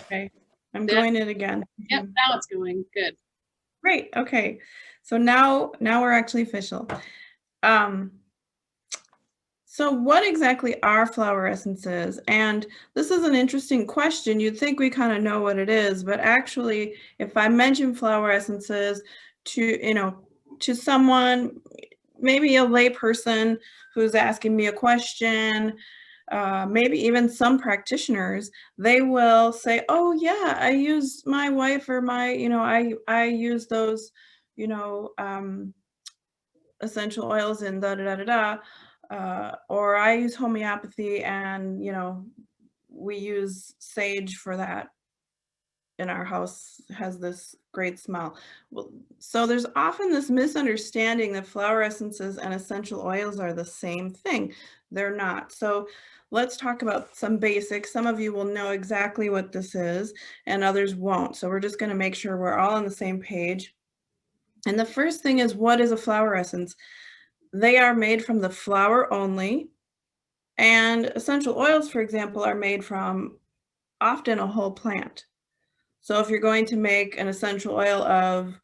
Okay, I'm Yep. going in again. Yep, now it's going. Good. Great. Okay. So now we're actually official. Um, so what exactly are flower essences? And this is an interesting question. You'd think we kind of know what it is, but actually, if I mention flower essences to someone, maybe a lay person who's asking me a question, maybe even some practitioners, they will say, "Oh yeah, I use my wife or my, I use those, essential oils and da da da da da, or I use homeopathy and we use sage for that. In our house has this great smell." Well, so there's often this misunderstanding that flower essences and essential oils are the same thing. They're not. So let's talk about some basics. Some of you will know exactly what this is and others won't. So we're just going to make sure we're all on the same page. And the first thing is, what is a flower essence? They are made from the flower only. And essential oils, for example, are made from often a whole plant. So if you're going to make an essential oil of,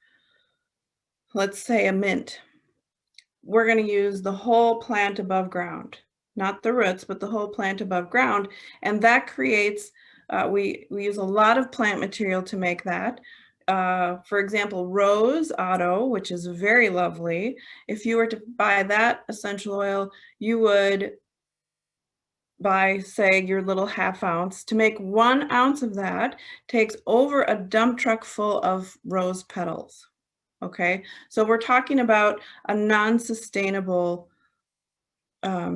let's say, a mint, we're going to use the whole plant above ground, not the roots, but the whole plant above ground. And that creates, we use a lot of plant material to make that. For example, rose otto, which is very lovely. If you were to buy that essential oil, you would buy, say, your little half ounce. To make 1 ounce of that takes over a dump truck full of rose petals. Okay, so we're talking about a non-sustainable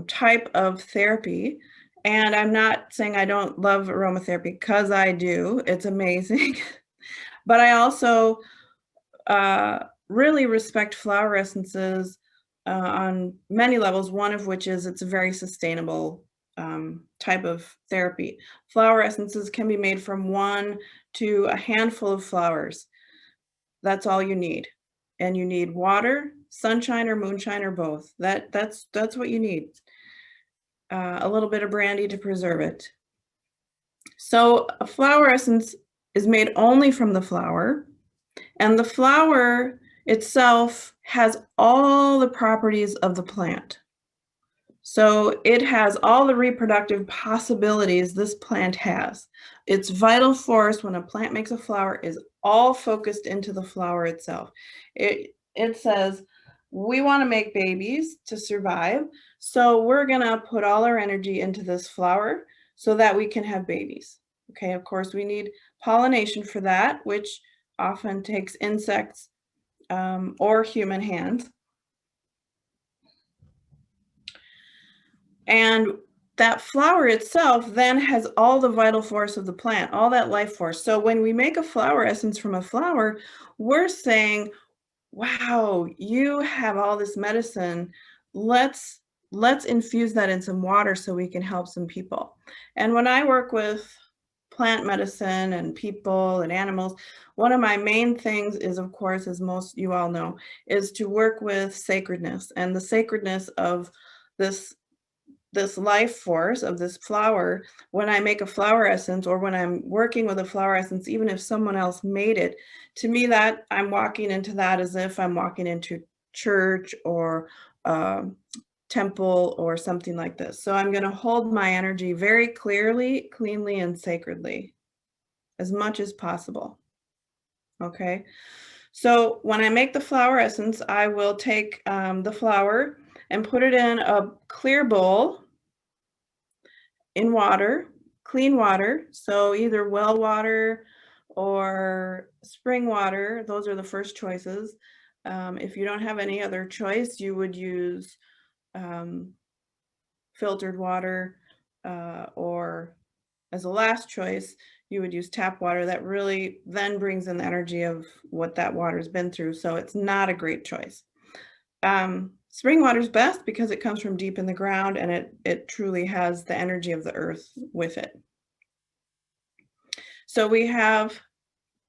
type of therapy. And I'm not saying I don't love aromatherapy, because I do. It's amazing. But I also really respect flower essences on many levels, one of which is it's a very sustainable type of therapy. Flower essences can be made from 1 to a handful of flowers. That's all you need. And you need water, sunshine or moonshine or both. That's what you need. A little bit of brandy to preserve it. So a flower essence is made only from the flower, and the flower itself has all the properties of the plant. So it has all the reproductive possibilities this plant has. Its vital force when a plant makes a flower is all focused into the flower itself. It says, we want to make babies to survive, so we're going to put all our energy into this flower so that we can have babies. Okay, of course, we need pollination for that, which often takes insects or human hands. And that flower itself then has all the vital force of the plant, all that life force. So when we make a flower essence from a flower, we're saying, wow, you have all this medicine. Let's infuse that in some water so we can help some people. And when I work with plant medicine and people and animals, one of my main things is, of course, as most you all know, is to work with sacredness and the sacredness of this life force of this flower. When I make a flower essence, or when I'm working with a flower essence, even if someone else made it, to me, that I'm walking into that as if I'm walking into church or temple or something like this. So I'm going to hold my energy very clearly, cleanly, and sacredly as much as possible. Okay. So when I make the flower essence, I will take the flower and put it in a clear bowl in water, clean water. So either well water or spring water. Those are the first choices. If you don't have any other choice, you would use filtered water, or as a last choice, you would use tap water. That really then brings in the energy of what that water's been through. So it's not a great choice. Spring water is best because it comes from deep in the ground and it truly has the energy of the earth with it. So we have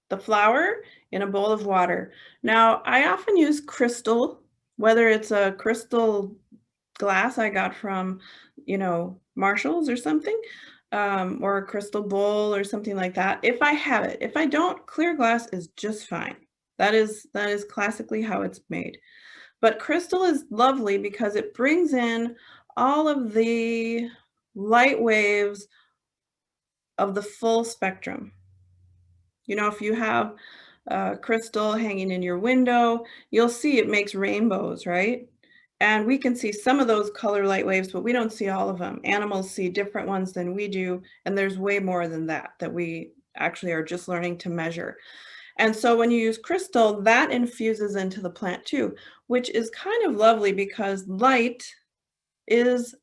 the flower in a bowl of water. Now, I often use crystal, whether it's a crystal glass I got from, Marshall's or something. or a crystal bowl or something like that, if I have it. If I don't, clear glass is just fine. That is classically how it's made. But crystal is lovely because it brings in all of the light waves of the full spectrum. You know, if you have crystal hanging in your window, you'll see it makes rainbows, right? And we can see some of those color light waves, but we don't see all of them. Animals see different ones than we do, and there's way more than that we actually are just learning to measure. And so when you use crystal, that infuses into the plant too, which is kind of lovely because light is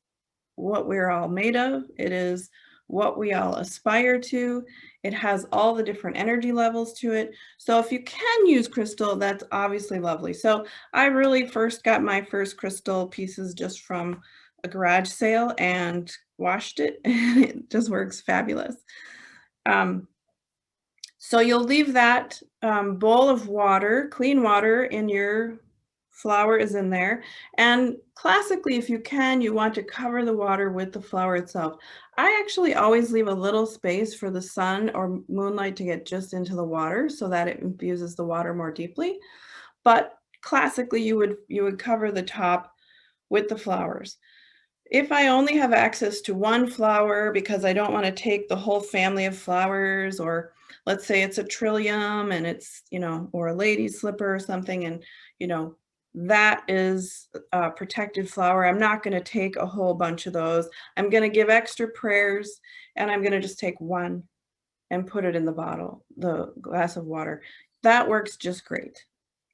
what we're all made of. It is what we all aspire to. It has all the different energy levels to it. So if you can use crystal, that's obviously lovely. So I really first got my first crystal pieces just from a garage sale and washed it, and it just works fabulous. So you'll leave that bowl of water, clean water, in your flower is in there. And classically, if you can, you want to cover the water with the flower itself. I actually always leave a little space for the sun or moonlight to get just into the water so that it infuses the water more deeply. But classically, you would cover the top with the flowers. If I only have access to one flower because I don't want to take the whole family of flowers, or let's say it's a trillium and it's, or a lady's slipper or something, and, that is a protected flower, I'm not going to take a whole bunch of those. I'm going to give extra prayers, and I'm going to just take one and put it in the bottle, the glass of water. That works just great.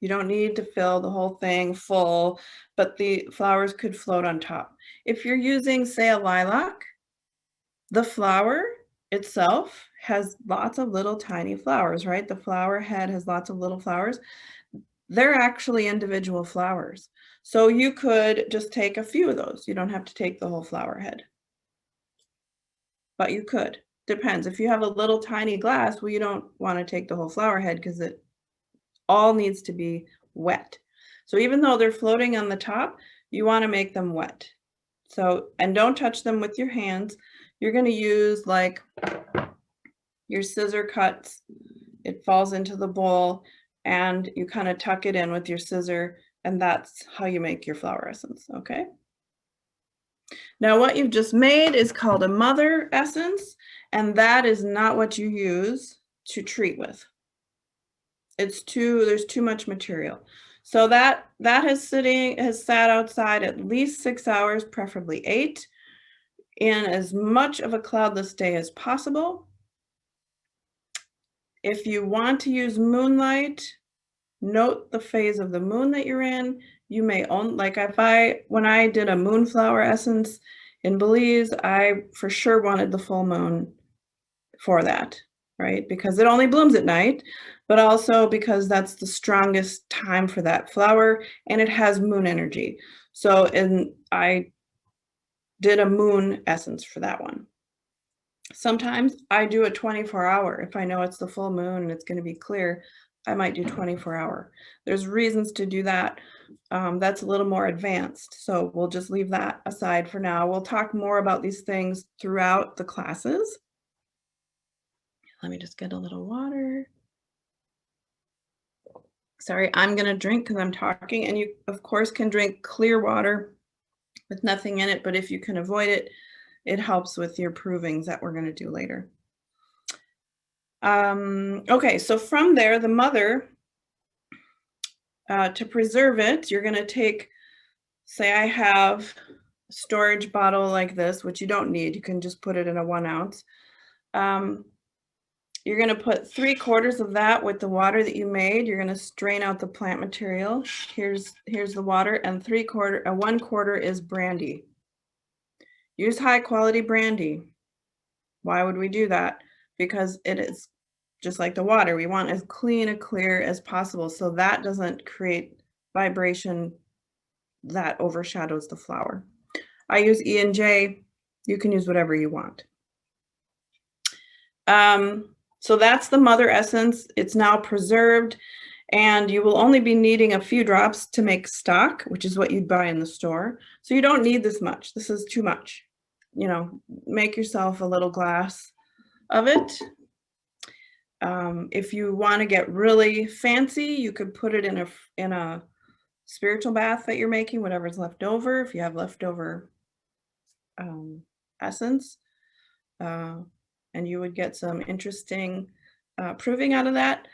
You don't need to fill the whole thing full, but the flowers could float on top. If you're using, say, a lilac, the flower itself has lots of little tiny flowers, right? The flower head has lots of little flowers. They're actually individual flowers. So you could just take a few of those. You don't have to take the whole flower head. But you could. Depends. If you have a little tiny glass, well, you don't want to take the whole flower head because it all needs to be wet. So even though they're floating on the top, you want to make them wet. So, and don't touch them with your hands. You're going to use like your scissor cuts. It falls into the bowl and you kind of tuck it in with your scissor, and that's how you make your flower essence, okay? Now what you've just made is called a mother essence, and that is not what you use to treat with. There's too much material. So that has sat outside at least 6 hours, preferably 8, in as much of a cloudless day as possible. If you want to use moonlight, note the phase of the moon that you're in. You may own, like when I did a moonflower essence in Belize, I for sure wanted the full moon for that, right? Because it only blooms at night, but also because that's the strongest time for that flower and it has moon energy. So, I did a moon essence for that one. Sometimes I do a 24-hour. If I know it's the full moon and it's going to be clear, I might do 24-hour. There's reasons to do that. That's a little more advanced. So we'll just leave that aside for now. We'll talk more about these things throughout the classes. Let me just get a little water. Sorry, I'm going to drink because I'm talking, and you, of course, can drink clear water with nothing in it, but if you can avoid it, it helps with your provings that we're going to do later. Okay, so from there, the mother, to preserve it, you're going to take, say I have a storage bottle like this, which you don't need. You can just put it in a 1 ounce. You're going to put 3/4 of that with the water that you made. You're going to strain out the plant material. Here's the water, and 1/4 is brandy. Use high quality brandy. Why would we do that? Because it is just like the water. We want as clean and clear as possible so that doesn't create vibration that overshadows the flower. I use E&J. You can use whatever you want. So that's the mother essence. It's now preserved, and you will only be needing a few drops to make stock, which is what you'd buy in the store. So you don't need this much. This is too much. you know, make yourself a little glass of it. If you want to get really fancy, you could put it in a spiritual bath that you're making, whatever's left over. If you have leftover essence, and you would get some interesting proving out of that.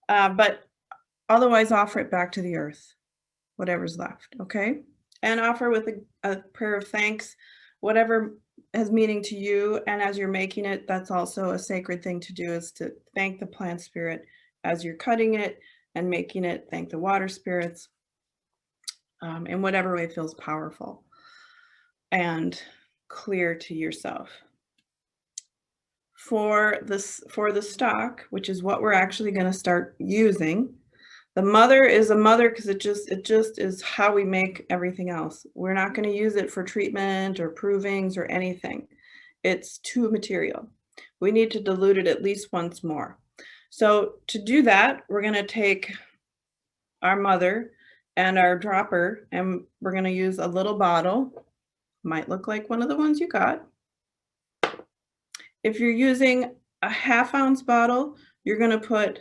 But otherwise, offer it back to the earth, whatever's left, okay? And offer with a prayer of thanks, whatever has meaning to you. And as you're making it, that's also a sacred thing to do, is to thank the plant spirit as you're cutting it and making it. Thank the water spirits in whatever way feels powerful and clear to yourself. For the stock, which is what we're actually going to start using, the mother is a mother because it just is how we make everything else. We're not going to use it for treatment or provings or anything. It's too material. We need to dilute it at least once more. So to do that, we're going to take our mother and our dropper, and we're going to use a little bottle. Might look like one of the ones you got. If you're using a 1/2 ounce bottle, you're going to put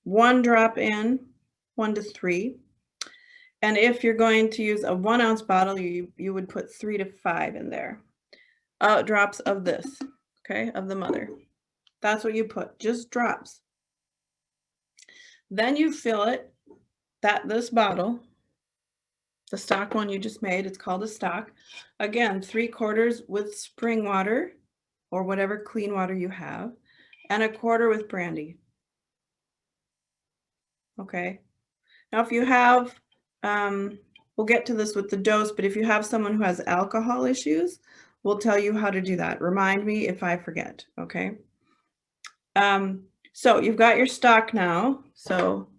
1 drop in, 1 to 3. And if you're going to use a 1 ounce bottle, you would put 3 to 5 in there. Drops of this, okay, of the mother. That's what you put, just drops. Then you fill it, this bottle, the stock one you just made, it's called a stock. Again, 3/4 with spring water or whatever clean water you have, and 1/4 with brandy. Okay. Now, if you have, we'll get to this with the dose, but if you have someone who has alcohol issues, we'll tell you how to do that. Remind me if I forget, okay? So you've got your stock now. So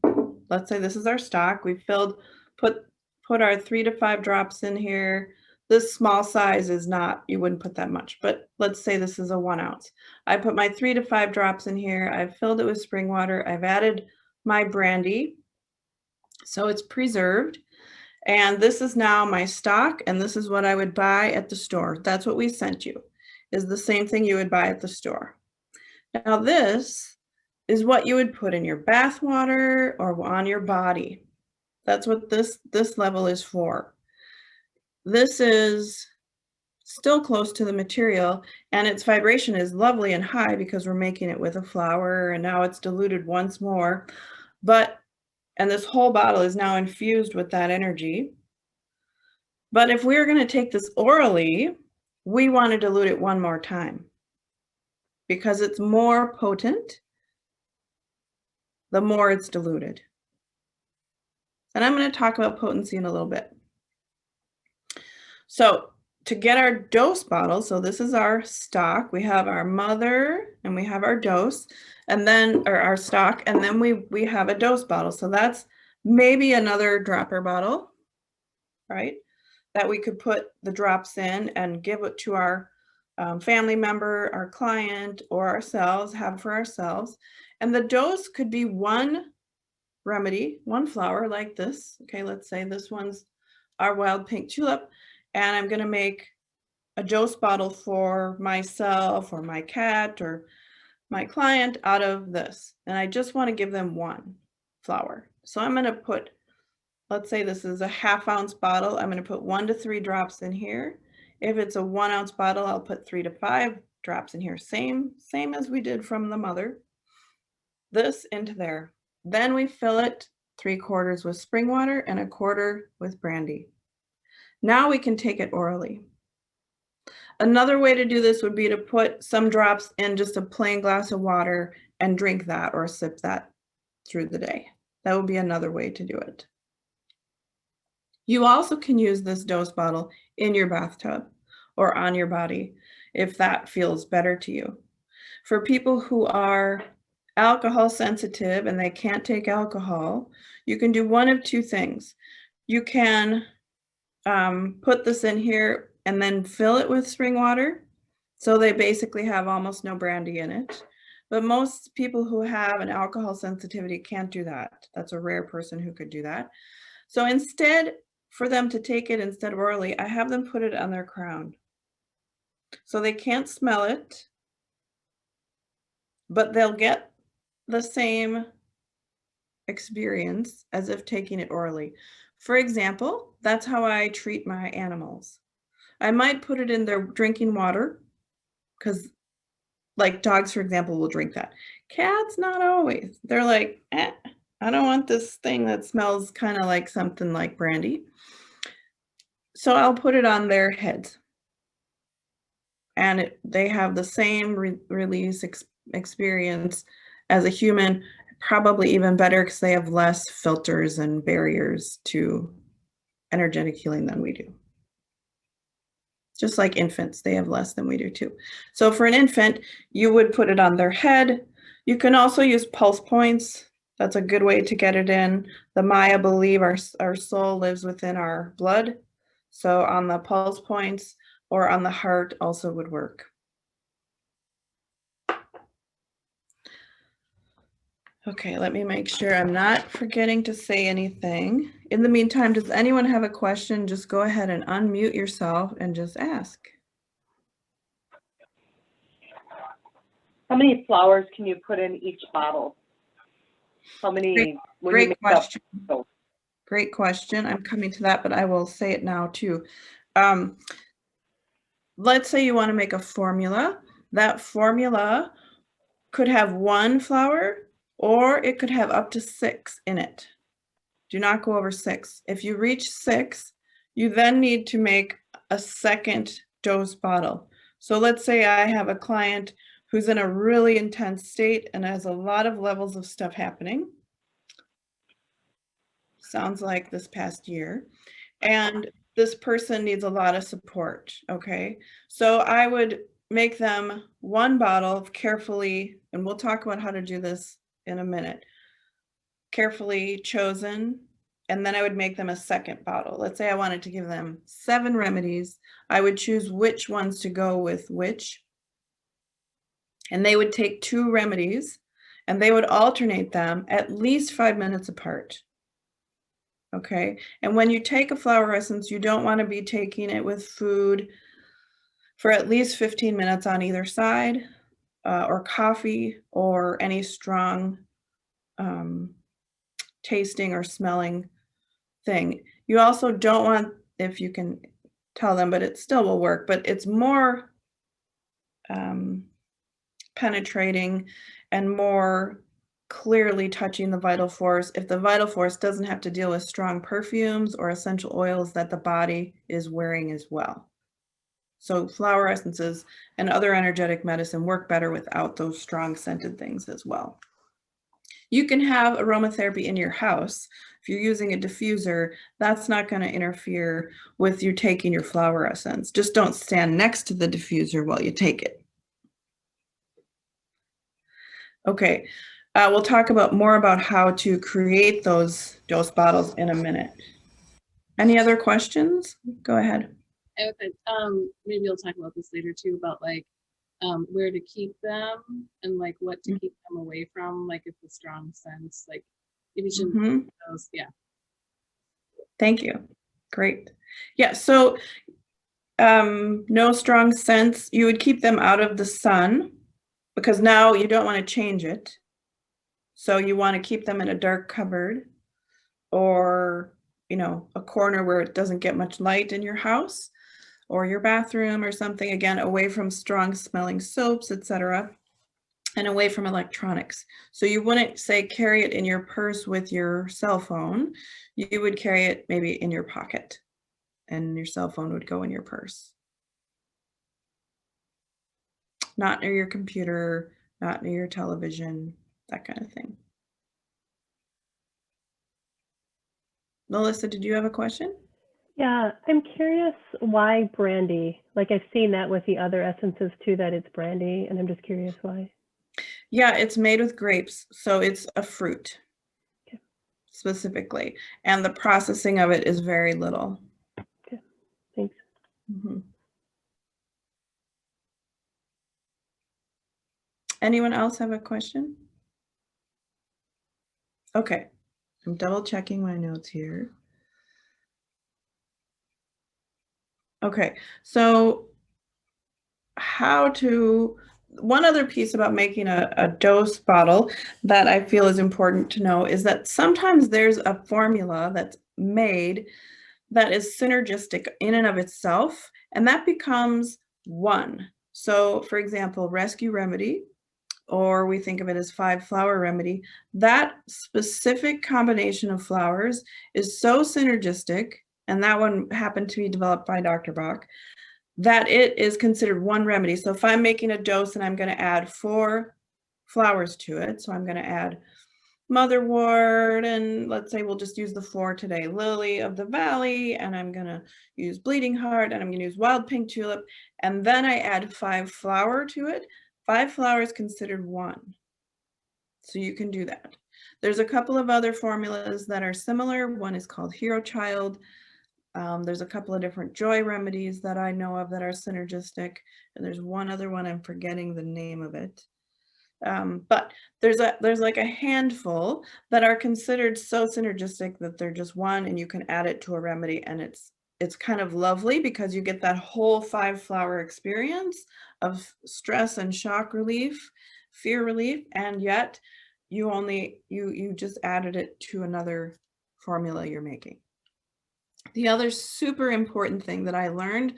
let's say this is our stock. We put our 3 to 5 drops in here. This small size is not, you wouldn't put that much, but let's say this is a 1 ounce. I put my 3 to 5 drops in here. I've filled it with spring water. I've added my brandy, so it's preserved. And this is now my stock, and this is what I would buy at the store. That's what we sent you, is the same thing you would buy at the store. Now this is what you would put in your bath water or on your body. That's what this level is for. This is still close to the material, and its vibration is lovely and high because we're making it with a flower, and now it's diluted once more. And this whole bottle is now infused with that energy. But if we're going to take this orally, we want to dilute it one more time because it's more potent the more it's diluted. And I'm going to talk about potency in a little bit. So to get our dose bottle, so this is our stock. We have our mother and we have our dose, and then, or our stock, and then we have a dose bottle. So that's maybe another dropper bottle, right? That we could put the drops in and give it to our family member, our client, or ourselves, have for ourselves. And the dose could be one remedy, one flower like this. Okay, let's say this one's our wild pink tulip, and I'm going to make a dose bottle for myself or my cat or my client out of this. And I just want to give them one flower. So I'm going to put, let's say this is a 1/2 ounce bottle. I'm going to put 1 to 3 drops in here. If it's a 1 ounce bottle, I'll put 3 to 5 drops in here. Same as we did from the mother. This into there. Then we fill it 3/4 with spring water and 1/4 with brandy. Now we can take it orally. Another way to do this would be to put some drops in just a plain glass of water and drink that or sip that through the day. That would be another way to do it. You also can use this dose bottle in your bathtub or on your body if that feels better to you. For people who are alcohol sensitive and they can't take alcohol, you can do one of two things. You can put this in here and then fill it with spring water. So they basically have almost no brandy in it. But most people who have an alcohol sensitivity can't do that. That's a rare person who could do that. So instead, for them to take it instead of orally, I have them put it on their crown. So they can't smell it, but they'll get the same experience as if taking it orally. For example, that's how I treat my animals. I might put it in their drinking water because, like, dogs, for example, will drink that. Cats, not always. They're like, I don't want this thing that smells kind of like something like brandy. So I'll put it on their heads. And they have the same release experience as a human, probably even better because they have less filters and barriers to energetic healing than we do. Just like infants, they have less than we do too. So for an infant, you would put it on their head. You can also use pulse points. That's a good way to get it in. The Maya believe our soul lives within our blood. So on the pulse points or on the heart also would work. Okay, let me make sure I'm not forgetting to say anything. In the meantime, does anyone have a question? Just go ahead and unmute yourself and just ask. How many flowers can you put in each bottle? How many? Great question. Great question. I'm coming to that, but I will say it now too. Let's say you want to make a formula. That formula could have 1 flower or it could have up to 6 in it. Do not go over 6. If you reach 6, you then need to make a second dose bottle. So let's say I have a client who's in a really intense state and has a lot of levels of stuff happening. Sounds like this past year. And this person needs a lot of support, okay? So I would make them 1 bottle carefully, and we'll talk about how to do this in a minute, carefully chosen, and then I would make them a second bottle. Let's say I wanted to give them 7 remedies. I would choose which ones to go with which, and they would take 2 remedies, and they would alternate them at least 5 minutes apart. Okay, and when you take a flower essence, you don't want to be taking it with food for at least 15 minutes on either side, or coffee, or any strong tasting or smelling thing. You also don't want, if you can tell them, but it still will work, but it's more penetrating and more clearly touching the vital force if the vital force doesn't have to deal with strong perfumes or essential oils that the body is wearing as well. So flower essences and other energetic medicine work better without those strong scented things as well. You can have aromatherapy in your house. If you're using a diffuser, that's not going to interfere with you taking your flower essence. Just don't stand next to the diffuser while you take it. Okay. We'll talk more about how to create those dose bottles in a minute. Any other questions? Go ahead. Okay. Maybe we'll talk about this later too, about like where to keep them and like what to keep them away from, like if the strong scents, like if you shouldn't those, yeah. Thank you. Great. Yeah, so no strong scents. You would keep them out of the sun because now you don't want to change it. So you want to keep them in a dark cupboard or, you know, a corner where it doesn't get much light in your house or your bathroom or something, again, away from strong smelling soaps, etc., and away from electronics. So you wouldn't say carry it in your purse with your cell phone. You would carry it maybe in your pocket and your cell phone would go in your purse. Not near your computer, not near your television, that kind of thing. Melissa, did you have a question? Yeah, I'm curious why brandy? Like I've seen that with the other essences too, that it's brandy, and I'm just curious why. Yeah, it's made with grapes, so it's a fruit specifically, and the processing of it is very little. Okay, thanks. Anyone else have a question? Okay, I'm double checking my notes here. Okay, so one other piece about making a dose bottle that I feel is important to know is that sometimes there's a formula that's made that is synergistic in and of itself, and that becomes one. So for example, Rescue Remedy, or we think of it as 5-flower remedy, that specific combination of flowers is so synergistic, and that one happened to be developed by Dr. Bach, that it is considered one remedy. So if I'm making a dose and I'm going to add 4 flowers to it, so I'm going to add motherwort, and let's say we'll just use the 4 today, lily of the valley, and I'm going to use bleeding heart, and I'm going to use wild pink tulip, and then I add 5-flower to it. 5-flower is considered one. So you can do that. There's a couple of other formulas that are similar. One is called Hero Child. There's a couple of different joy remedies that I know of that are synergistic, and there's one other one, I'm forgetting the name of it. But there's like a handful that are considered so synergistic that they're just one, and you can add it to a remedy, and it's kind of lovely because you get that whole 5-flower experience of stress and shock relief, fear relief, and yet you just added it to another formula you're making. The other super important thing that I learned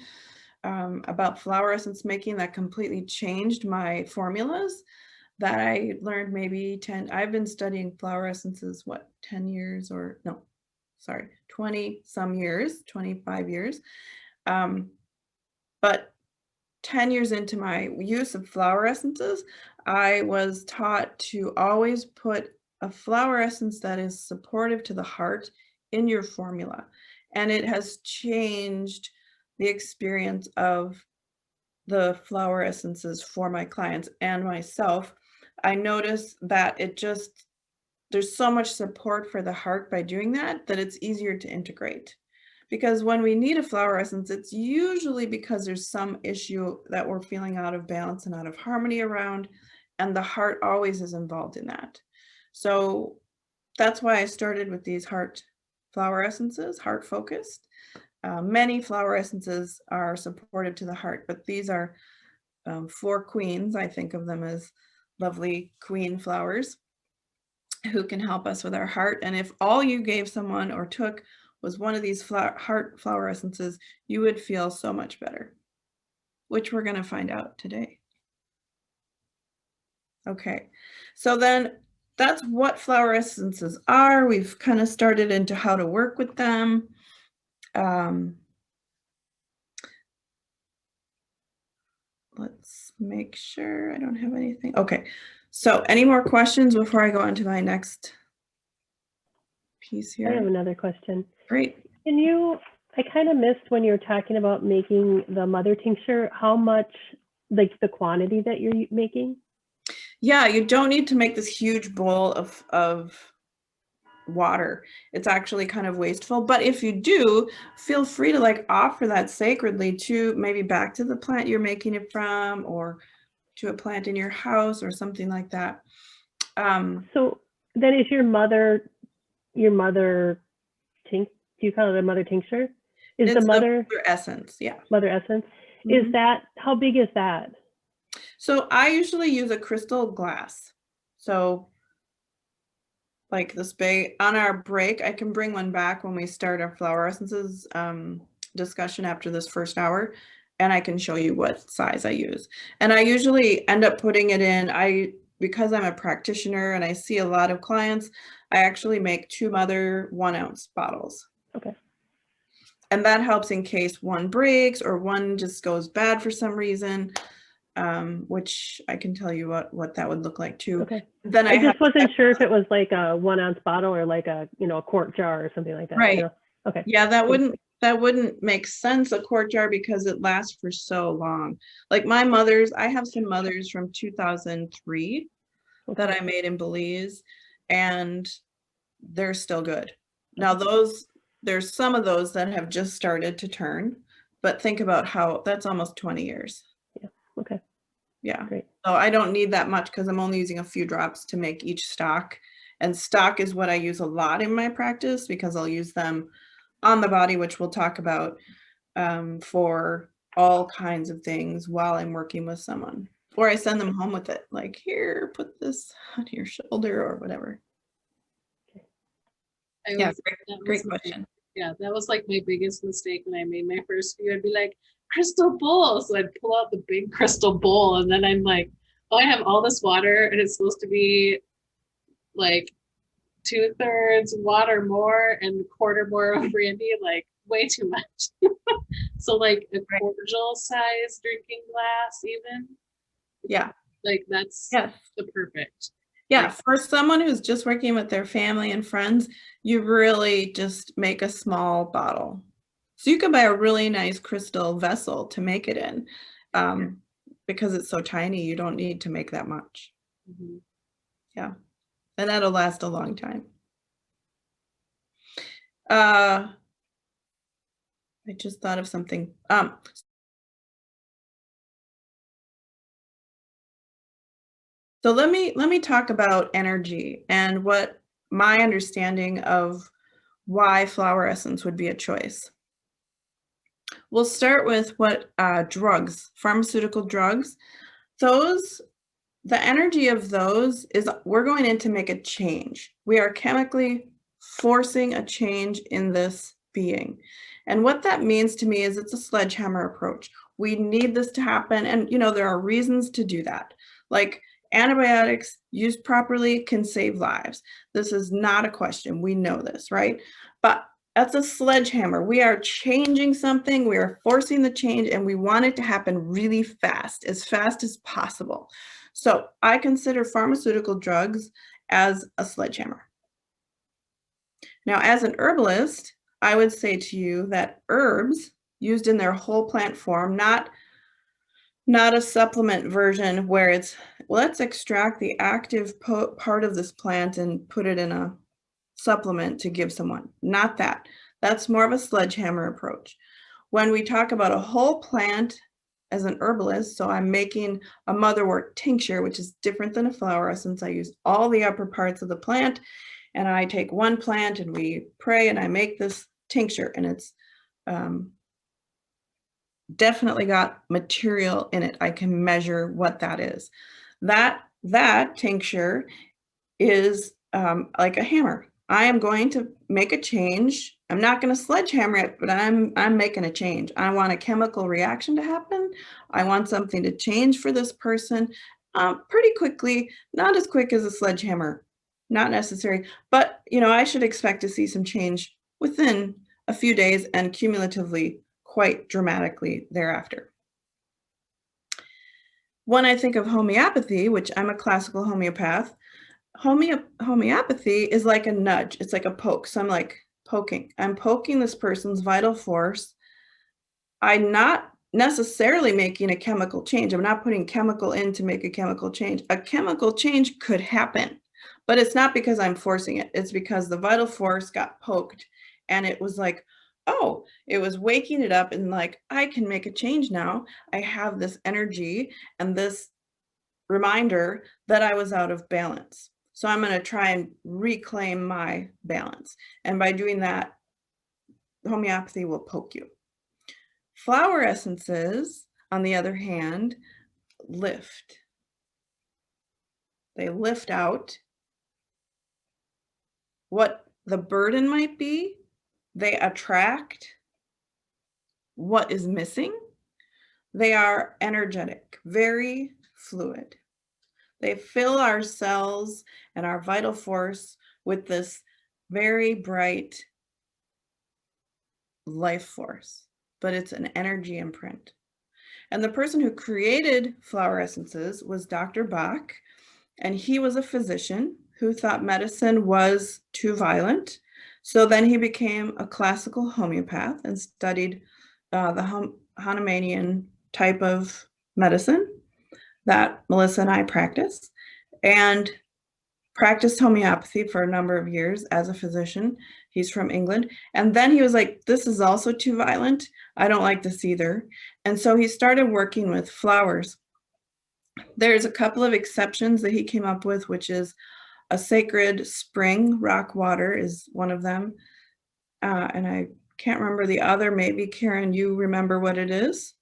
about flower essence making that completely changed my formulas, that I learned maybe I've been studying flower essences, 10 years or no, sorry, 20 some years, 25 years. But 10 years into my use of flower essences, I was taught to always put a flower essence that is supportive to the heart in your formula. And it has changed the experience of the flower essences for my clients and myself. I notice that there's so much support for the heart by doing that it's easier to integrate. Because when we need a flower essence, it's usually because there's some issue that we're feeling out of balance and out of harmony around, and the heart always is involved in that. So that's why I started with these heart flower essences, heart focused. Many flower essences are supportive to the heart, but these are 4 queens. I think of them as lovely queen flowers who can help us with our heart. And if all you gave someone or took was one of these heart flower essences, you would feel so much better, which we're going to find out today. Okay, so then that's what flower essences are. We've kind of started into how to work with them. Let's make sure I don't have anything. Okay, so any more questions before I go on to my next piece here? I have another question. Great. I kind of missed when you were talking about making the mother tincture, how much, like the quantity that you're making? Yeah, you don't need to make this huge bowl of water. It's actually kind of wasteful, but if you do, feel free to like offer that sacredly to maybe back to the plant you're making it from, or to a plant in your house or something like that. So then is your mother do you call it a mother tincture? Is the mother essence? Yeah. Mother essence. Mm-hmm. Is that, how big is that? So I usually use a crystal glass. So like this big, on our break, I can bring one back when we start our flower essences discussion after this first hour, and I can show you what size I use. And I usually end up putting it in, because I'm a practitioner and I see a lot of clients, I actually make 2 mother 1-ounce bottles. Okay. And that helps in case one breaks or one just goes bad for some reason, which I can tell you what that would look like too. Okay. Then I just wasn't sure if it was like a 1-ounce bottle or like a quart jar or something like that. Right. You know? Okay. Yeah, that wouldn't make sense, a quart jar, because it lasts for so long. Like my mother's, I have some mothers from 2003 that I made in Belize, and they're still good. Now there's some of those that have just started to turn, but think about how that's almost 20 years. Yeah. Okay. Yeah. Great. So I don't need that much because I'm only using a few drops to make each stock. And stock is what I use a lot in my practice because I'll use them on the body, which we'll talk about. for all kinds of things while I'm working with someone. Or I send them home with it, like, here, put this on your shoulder or whatever. Yeah, great question. Yeah, that was like my biggest mistake when I made my first few. I'd be like, crystal bowl. So I'd pull out the big crystal bowl, and then I'm like, oh, I have all this water, and it's supposed to be like 2/3 water more and a quarter more of brandy, like way too much. So like a cordial size drinking glass, even. Yeah. Like that's Yes. the perfect. Yeah, for someone who's just working with their family and friends, you really just make a small bottle. So you can buy a really nice crystal vessel to make it in. Because it's so tiny, you don't need to make that much. Mm-hmm. Yeah, and that'll last a long time. I just thought of something. So let me talk about energy and what my understanding of why flower essence would be a choice. We'll start with what drugs, pharmaceutical drugs, the energy of those is we're going in to make a change. We are chemically forcing a change in this being. And what that means to me is it's a sledgehammer approach. We need this to happen. And, there are reasons to do that. Like antibiotics used properly can save lives. This is not a question. We know this, right? But that's a sledgehammer. We are changing something. We are forcing the change, and we want it to happen really fast as possible. So I consider pharmaceutical drugs as a sledgehammer. Now, as an herbalist, I would say to you that herbs used in their whole plant form, not a supplement version where it's, let's extract the active part of this plant and put it in a supplement to give someone. Not that. That's more of a sledgehammer approach. When we talk about a whole plant as an herbalist, so I'm making a motherwort tincture, which is different than a flower essence. I use all the upper parts of the plant, and I take one plant and we pray, and I make this tincture, and it's definitely got material in it. I can measure what that is. That tincture is like a hammer. I am going to make a change. I'm not going to sledgehammer it, but I'm making a change. I want a chemical reaction to happen. I want something to change for this person pretty quickly, not as quick as a sledgehammer, not necessary, but I should expect to see some change within a few days and cumulatively quite dramatically thereafter. When I think of homeopathy, which I'm a classical homeopath, homeopathy is like a nudge. It's like a poke. So I'm like poking. I'm poking this person's vital force. I'm not necessarily making a chemical change. I'm not putting chemical in to make a chemical change. A chemical change could happen, but it's not because I'm forcing it. It's because the vital force got poked, and it was like, oh, it was waking it up, and like, I can make a change now. I have this energy and this reminder that I was out of balance. So I'm going to try and reclaim my balance. And by doing that, homeopathy will poke you. Flower essences, on the other hand, lift. They lift out what the burden might be. They attract what is missing. They are energetic, very fluid. They fill our cells and our vital force with this very bright life force, but it's an energy imprint. And the person who created flower essences was Dr. Bach, and he was a physician who thought medicine was too violent. So then he became a classical homeopath and studied the Hahnemannian type of medicine that Melissa and I practice, and practiced homeopathy for a number of years as a physician. He's from England. And then he was like, this is also too violent. I don't like this either. And so he started working with flowers. There's a couple of exceptions that he came up with, which is a sacred spring, rock water is one of them. And I can't remember the other. Maybe Karen, you remember what it is?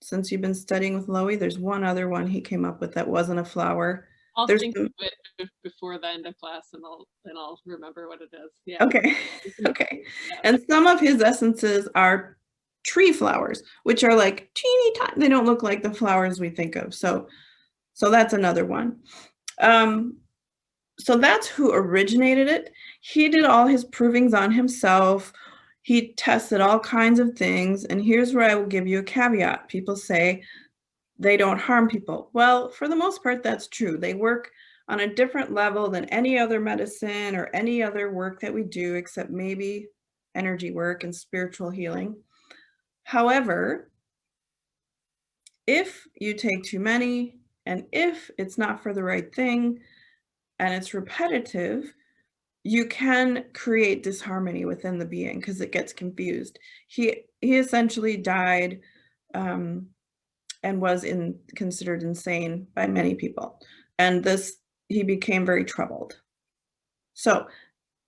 Since you've been studying with Loie, there's one other one he came up with that wasn't a flower. I'll There's think some- of it before the end of class, and I'll remember what it is. Yeah. Okay, okay. Yeah. And some of his essences are tree flowers, which are like teeny tiny. They don't look like the flowers we think of. So that's another one. So that's who originated it. He did all his provings on himself. He tested all kinds of things. And here's where I will give you a caveat. People say they don't harm people. Well, for the most part, that's true. They work on a different level than any other medicine or any other work that we do, except maybe energy work and spiritual healing. However, if you take too many, and if it's not for the right thing, and it's repetitive, you can create disharmony within the being because it gets confused. He essentially died and was considered insane by many people. And he became very troubled. So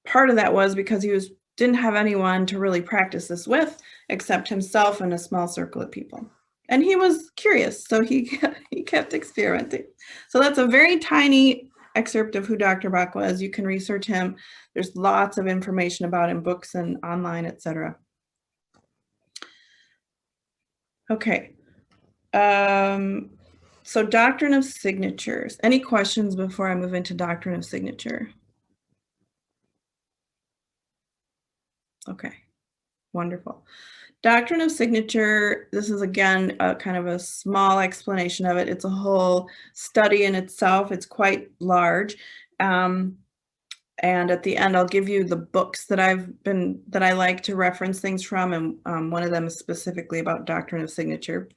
part of that was because he didn't have anyone to really practice this with except himself and a small circle of people. And he was curious, so he kept experimenting. So that's a very tiny excerpt of who Dr. Bach was. You can research him. There's lots of information about him, books and online, etc. Okay. So Doctrine of Signatures. Any questions before I move into Doctrine of Signature? Okay, wonderful. Doctrine of Signature, this is again a kind of a small explanation of it. It's a whole study in itself. It's quite large. And at the end, I'll give you the books that I like to reference things from, and one of them is specifically about Doctrine of Signature.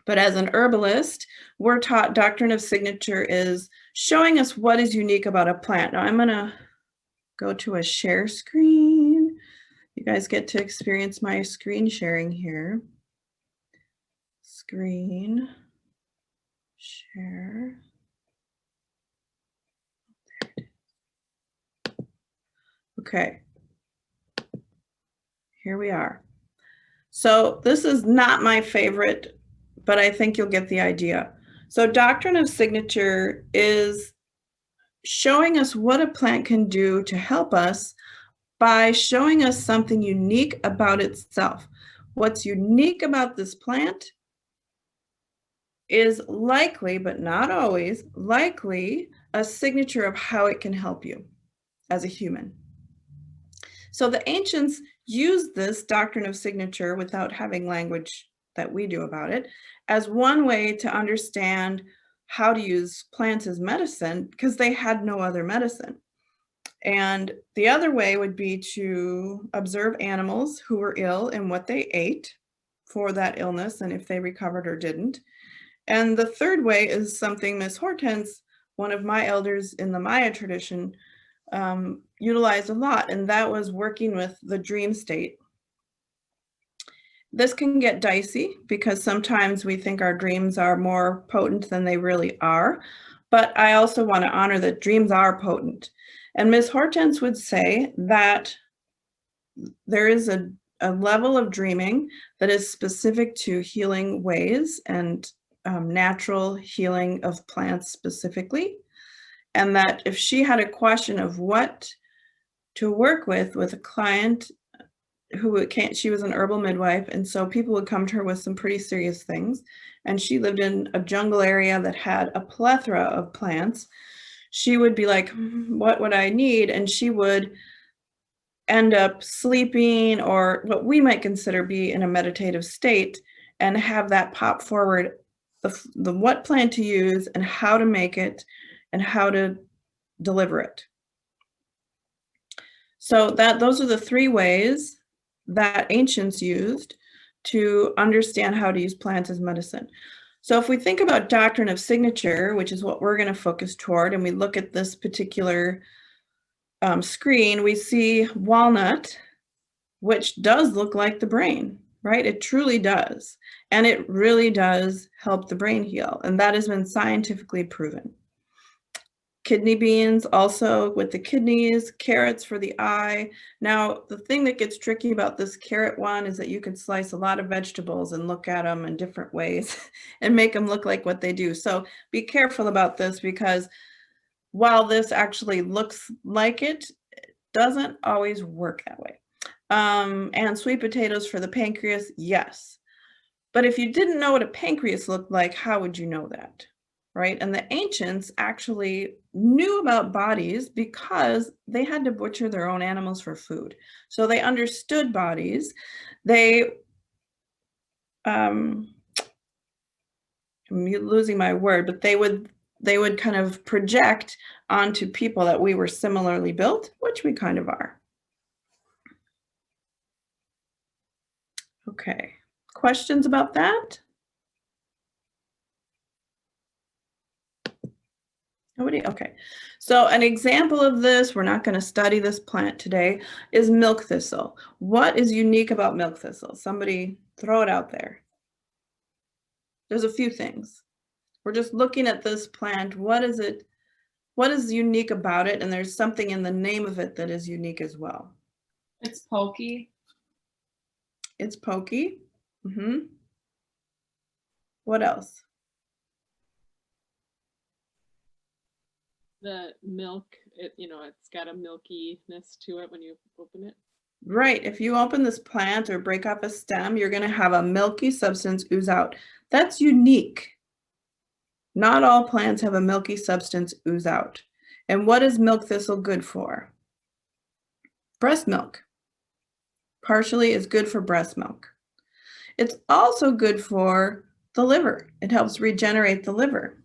But as an herbalist, we're taught Doctrine of Signature is showing us what is unique about a plant. Now I'm gonna go to a share screen. You guys get to experience my screen sharing here. Screen share. Okay, here we are. So this is not my favorite, but I think you'll get the idea. So Doctrine of Signature is showing us what a plant can do to help us by showing us something unique about itself. What's unique about this plant is likely, but not always, likely a signature of how it can help you as a human. So the ancients used this Doctrine of Signature without having language that we do about it as one way to understand how to use plants as medicine because they had no other medicine. And the other way would be to observe animals who were ill and what they ate for that illness and if they recovered or didn't. And the third way is something Miss Hortense, one of my elders in the Maya tradition, utilized a lot, and that was working with the dream state. This can get dicey because sometimes we think our dreams are more potent than they really are, but I also want to honor that dreams are potent. And Ms. Hortense would say that there is a level of dreaming that is specific to healing ways and natural healing of plants specifically. And that if she had a question of what to work with a client who she was an herbal midwife, and so people would come to her with some pretty serious things, and she lived in a jungle area that had a plethora of plants, she would be like, what would I need? And she would end up sleeping, or what we might consider be in a meditative state, and have that pop forward the what plant to use and how to make it and how to deliver it. So those are the three ways that ancients used to understand how to use plants as medicine. So if we think about Doctrine of Signature, which is what we're going to focus toward, and we look at this particular screen, we see walnut, which does look like the brain, right? It truly does. And it really does help the brain heal. And that has been scientifically proven. Kidney beans also with the kidneys, carrots for the eye. Now, the thing that gets tricky about this carrot one is that you can slice a lot of vegetables and look at them in different ways and make them look like what they do. So be careful about this, because while this actually looks like it doesn't always work that way. And sweet potatoes for the pancreas, yes. But if you didn't know what a pancreas looked like, how would you know that? Right? And the ancients actually knew about bodies because they had to butcher their own animals for food. So they understood bodies. They, I'm losing my word, but they would kind of project onto people that we were similarly built, which we kind of are. Okay, questions about that? Nobody? Okay. So an example of this, we're not going to study this plant today, is milk thistle. What is unique about milk thistle? Somebody throw it out there. There's a few things. We're just looking at this plant. What is it? What is unique about it? And there's something in the name of it that is unique as well. It's pokey. It's pokey. Mm-hmm. What else? The milk, it's got a milkiness to it when you open it. Right. If you open this plant or break off a stem, you're going to have a milky substance ooze out. That's unique. Not all plants have a milky substance ooze out. And what is milk thistle good for? Breast milk. Partially is good for breast milk. It's also good for the liver. It helps regenerate the liver.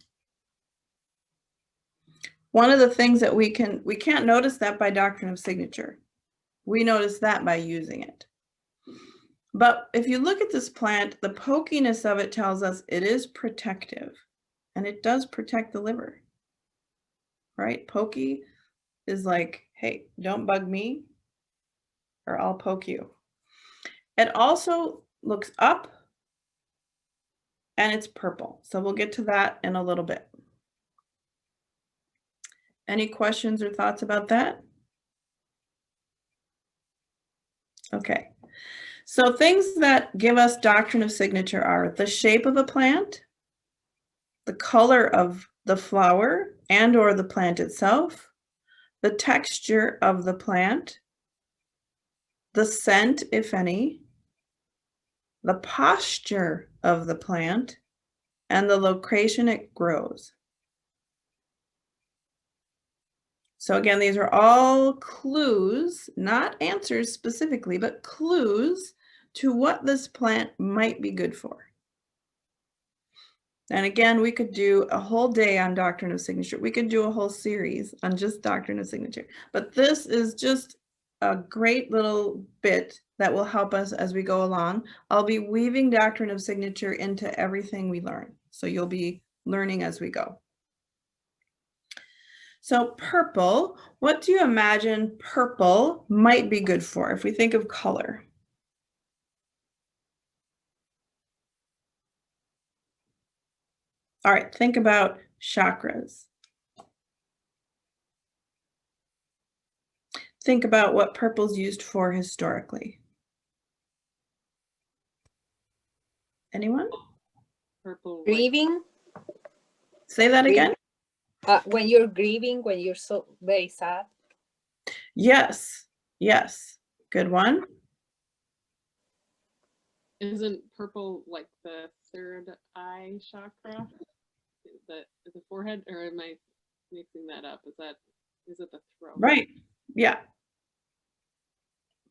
One of the things that we can't notice that by Doctrine of Signature. We notice that by using it. But if you look at this plant, the pokiness of it tells us it is protective, and it does protect the liver, right? Pokey is like, hey, don't bug me or I'll poke you. It also looks up and it's purple. So we'll get to that in a little bit. Any questions or thoughts about that? Okay. So things that give us Doctrine of Signature are the shape of a plant, the color of the flower and or the plant itself, the texture of the plant, the scent, if any, the posture of the plant, and the location it grows. So again, these are all clues, not answers specifically, but clues to what this plant might be good for. And again, we could do a whole day on Doctrine of Signature. We could do a whole series on just Doctrine of Signature. But this is just a great little bit that will help us as we go along. I'll be weaving Doctrine of Signature into everything we learn. So you'll be learning as we go. So purple, what do you imagine purple might be good for if we think of color? All right, think about chakras. Think about what purple's used for historically. Anyone? Purple. Grieving, Say that again. when you're grieving, when you're so very sad. Yes, yes, good one. Isn't purple like the third eye chakra? The forehead, or am I mixing that up? Is it the throat? Right, yeah.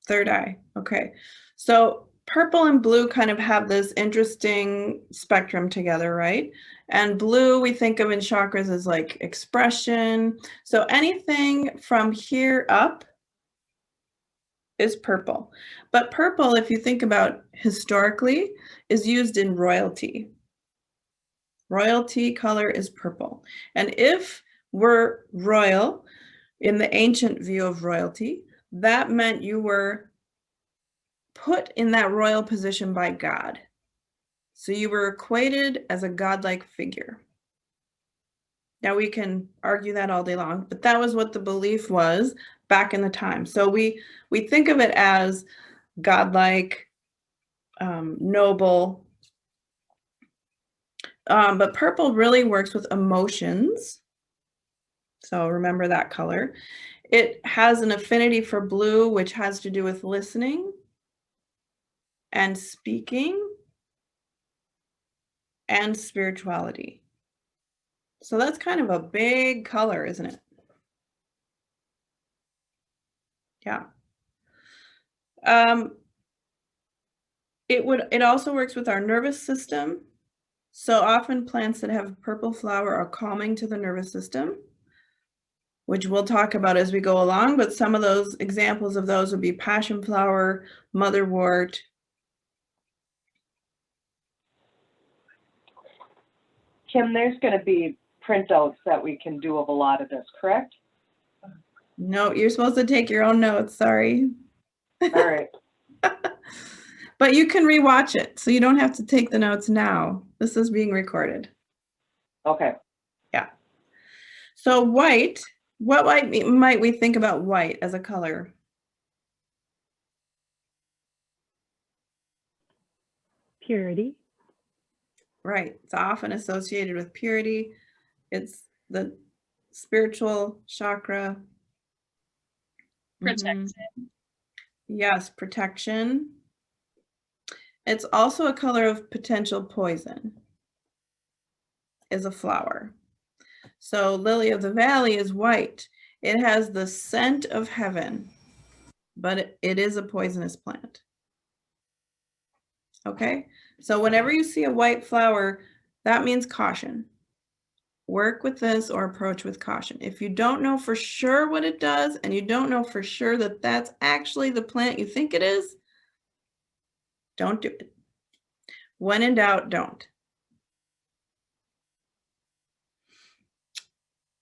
Third eye, okay. So purple and blue kind of have this interesting spectrum together, right? And blue we think of in chakras as like expression. So anything from here up is purple. But purple, if you think about historically, is used in royalty. Royalty color is purple. And if we're royal, in the ancient view of royalty, that meant you were put in that royal position by God. So you were equated as a godlike figure. Now we can argue that all day long, but that was what the belief was back in the time. So we think of it as godlike, noble, but purple really works with emotions. So remember that color. It has an affinity for blue, which has to do with listening and speaking and spirituality. So that's kind of a big color, isn't it? Yeah. It also works with our nervous system. So often plants that have purple flower are calming to the nervous system, which we'll talk about as we go along, but some of those examples of those would be passion flower, motherwort. Kim, there's going to be printouts that we can do of a lot of this, correct? No, you're supposed to take your own notes, sorry. All right. But you can rewatch it, so you don't have to take the notes now. This is being recorded. Okay. Yeah. So white, what might we think about white as a color? Purity. Right. It's often associated with purity. It's the spiritual chakra. Protection. Yes, protection. It's also a color of potential poison, is a flower. So lily of the valley is white. It has the scent of heaven, but it is a poisonous plant. Okay, so whenever you see a white flower, that means caution. Work with this or approach with caution. If you don't know for sure what it does, and you don't know for sure that that's actually the plant you think it is, don't do it. When in doubt, don't.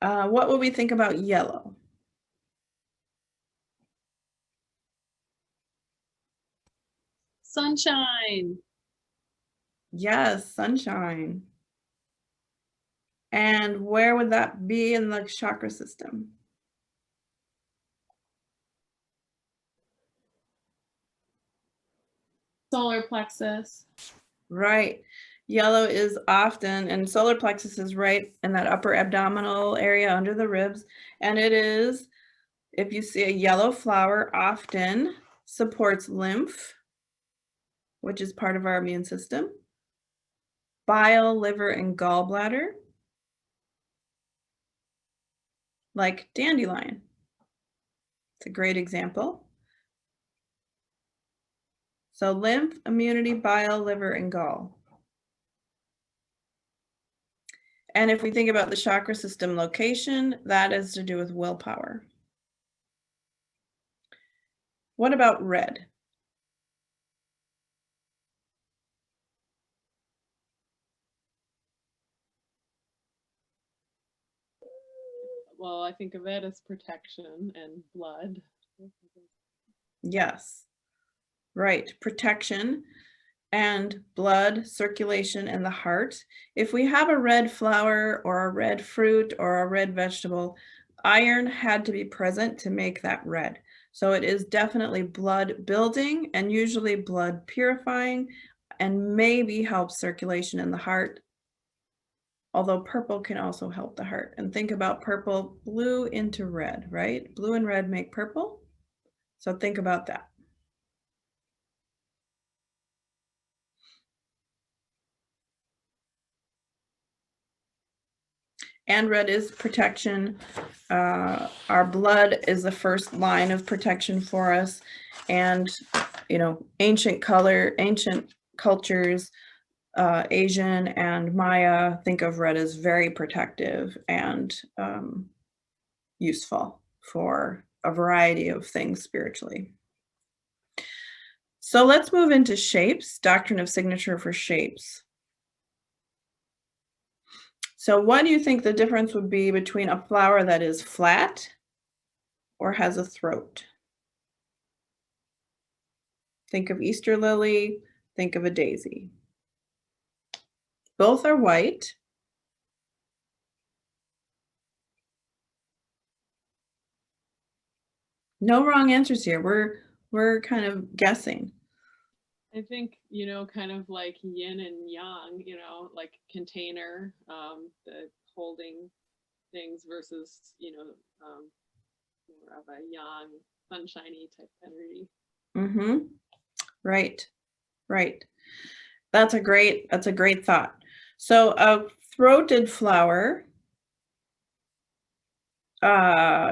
What would we think about yellow? Sunshine. Yes, sunshine. And where would that be in the chakra system? Solar plexus. Right. Yellow is often, and solar plexus is right in that upper abdominal area under the ribs. And it is, if you see a yellow flower, often supports lymph, which is part of our immune system, bile, liver, and gallbladder, like dandelion. It's a great example. So lymph, immunity, bile, liver, and gall. And if we think about the chakra system location, that is to do with willpower. What about red? Well, I think of it as protection and blood. Yes, right. Protection and blood circulation in the heart. If we have a red flower or a red fruit or a red vegetable, iron had to be present to make that red. So it is definitely blood building and usually blood purifying and maybe helps circulation in the heart. Although purple can also help the heart. And think about purple, blue into red, right? Blue and red make purple. So think about that. And red is protection. Our blood is the first line of protection for us. And, you know, ancient cultures, Asian and Maya, think of red as very protective and useful for a variety of things spiritually. So let's move into shapes, Doctrine of Signature for shapes. So what do you think the difference would be between a flower that is flat or has a throat? Think of Easter lily, think of a daisy. Both are white. No wrong answers here. We're kind of guessing. I think, kind of like yin and yang, like container, the holding things versus, more of a yang, sunshiny type energy. Mm-hmm. Right. Right. That's a great thought. So a throated flower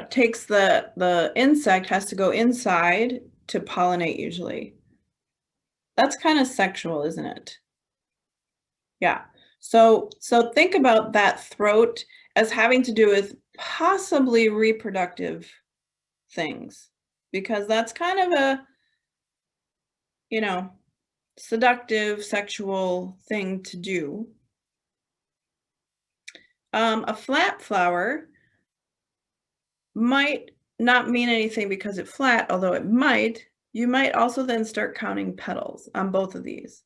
takes the insect has to go inside to pollinate usually. That's kind of sexual, isn't it? Yeah. So think about that throat as having to do with possibly reproductive things, because that's kind of a, seductive sexual thing to do. A flat flower might not mean anything because it's flat, although it might. You might also then start counting petals on both of these.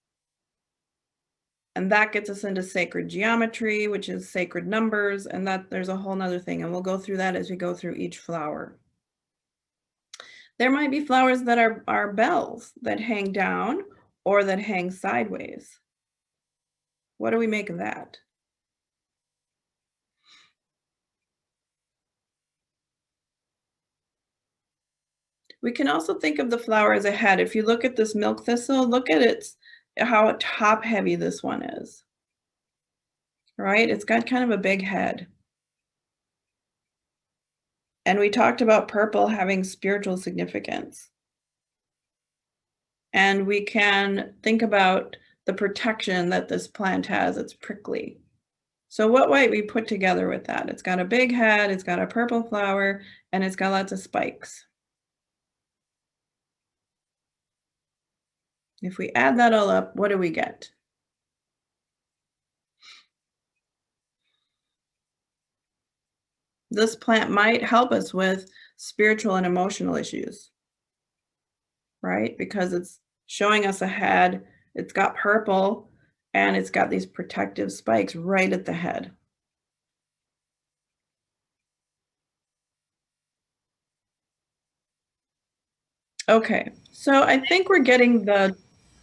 And that gets us into sacred geometry, which is sacred numbers, and that there's a whole nother thing, and we'll go through that as we go through each flower. There might be flowers that are bells that hang down or that hang sideways. What do we make of that? We can also think of the flower as a head. If you look at this milk thistle, look at how top heavy this one is. Right? It's got kind of a big head. And we talked about purple having spiritual significance. And we can think about the protection that this plant has. It's prickly. So what might we put together with that? It's got a big head, it's got a purple flower, and it's got lots of spikes. If we add that all up, what do we get? This plant might help us with spiritual and emotional issues, right? Because it's showing us a head, it's got purple, and it's got these protective spikes right at the head. Okay, so I think we're getting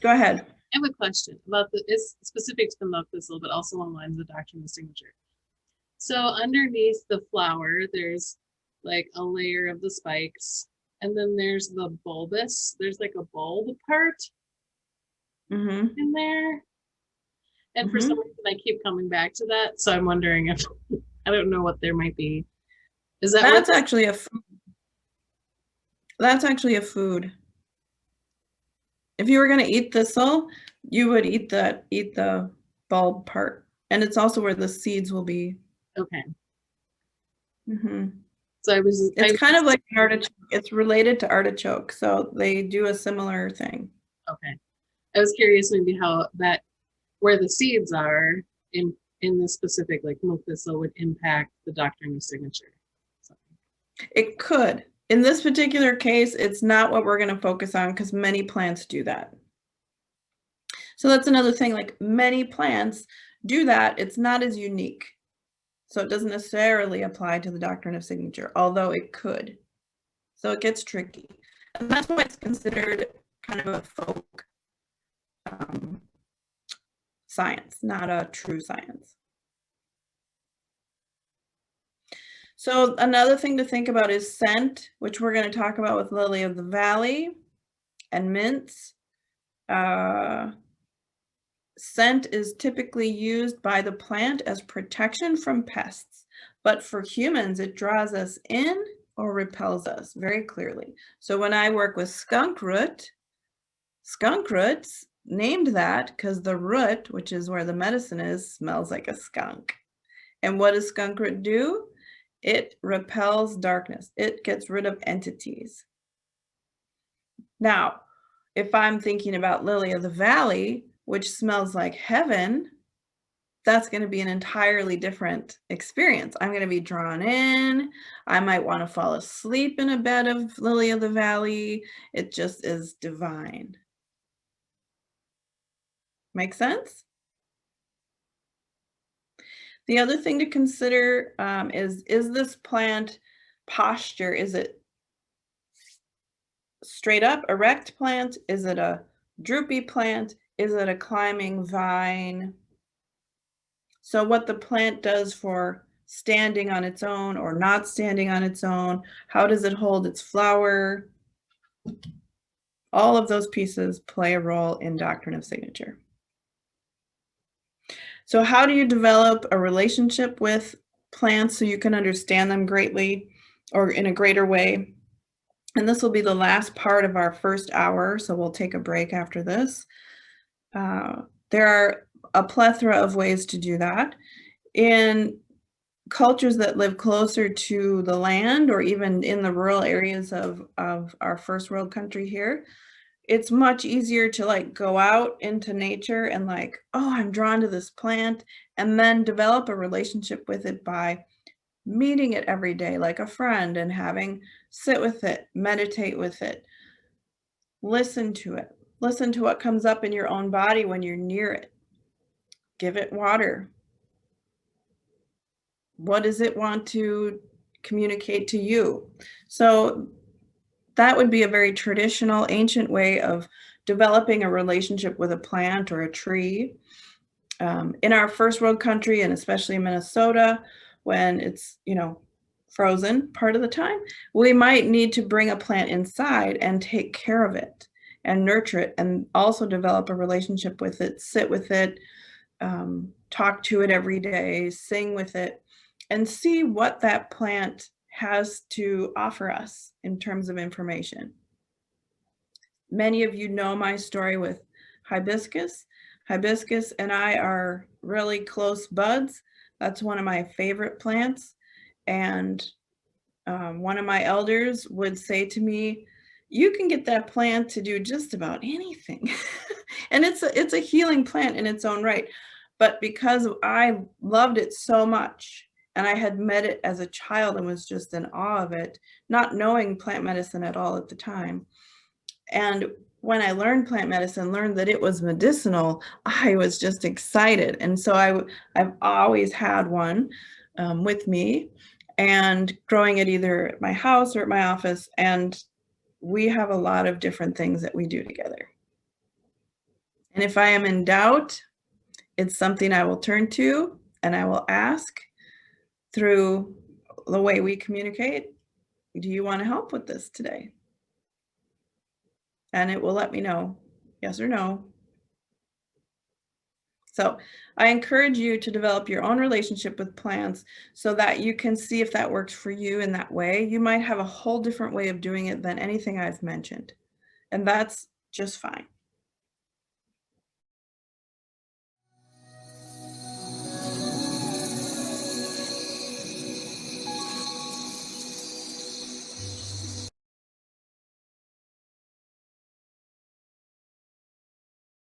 go ahead. I have a question about it's specific to the milk thistle, but also along the lines of the Doctrine of Signature. So underneath the flower, there's like a layer of the spikes, and then there's the bulbous. There's like a bulb part in there. And for some reason, I keep coming back to that. So I'm wondering if I don't know what there might be. Is that that's actually a food? That's actually a food. If you were going to eat thistle, you would eat the bulb part, and it's also where the seeds will be. Okay. So it's kind of like an artichoke. It's related to artichoke, so they do a similar thing. Okay. I was curious maybe how that, where the seeds are in the specific like milk thistle would impact the Doctrine of Signature. So. It could. In this particular case, it's not what we're going to focus on because many plants do that. So that's another thing, like many plants do that. It's not as unique. So it doesn't necessarily apply to the Doctrine of Signature, although it could. So it gets tricky. And that's why it's considered kind of a folk science, not a true science. So another thing to think about is scent, which we're going to talk about with lily of the valley and mints. Scent is typically used by the plant as protection from pests, but for humans, it draws us in or repels us very clearly. So when I work with skunk roots named that because the root, which is where the medicine is, smells like a skunk. And what does skunk root do? It repels darkness. It gets rid of entities. Now, if I'm thinking about lily of the valley, which smells like heaven, that's going to be an entirely different experience. I'm going to be drawn in. I might want to fall asleep in a bed of lily of the valley. It just is divine. Make sense? The other thing to consider is this plant posture? Is it straight up erect plant? Is it a droopy plant? Is it a climbing vine? So what the plant does for standing on its own or not standing on its own, how does it hold its flower? All of those pieces play a role in Doctrine of Signature. So how do you develop a relationship with plants so you can understand them greatly or in a greater way? And this will be the last part of our first hour, so we'll take a break after this. There are a plethora of ways to do that. In cultures that live closer to the land or even in the rural areas of our first world country here, it's much easier to like go out into nature and like, oh, I'm drawn to this plant, and then develop a relationship with it by meeting it every day like a friend and sit with it, meditate with it, listen to it, listen to what comes up in your own body when you're near it, give it water. What does it want to communicate to you? So that would be a very traditional, ancient way of developing a relationship with a plant or a tree. In our first world country, and especially in Minnesota, when it's, frozen part of the time, we might need to bring a plant inside and take care of it and nurture it, and also develop a relationship with it, sit with it, talk to it every day, sing with it, and see what that plant has to offer us in terms of information. Many of you know my story with hibiscus. Hibiscus and I are really close buds. That's one of my favorite plants. And one of my elders would say to me, you can get that plant to do just about anything. And it's a healing plant in its own right. But because I loved it so much, and I had met it as a child and was just in awe of it, not knowing plant medicine at all at the time. And when I learned plant medicine, learned that it was medicinal, I was just excited. And so I've always had one with me, and growing it either at my house or at my office. And we have a lot of different things that we do together. And if I am in doubt, it's something I will turn to and I will ask through the way we communicate, do you want to help with this today? And it will let me know, yes or no. So I encourage you to develop your own relationship with plants so that you can see if that works for you in that way. You might have a whole different way of doing it than anything I've mentioned, and that's just fine.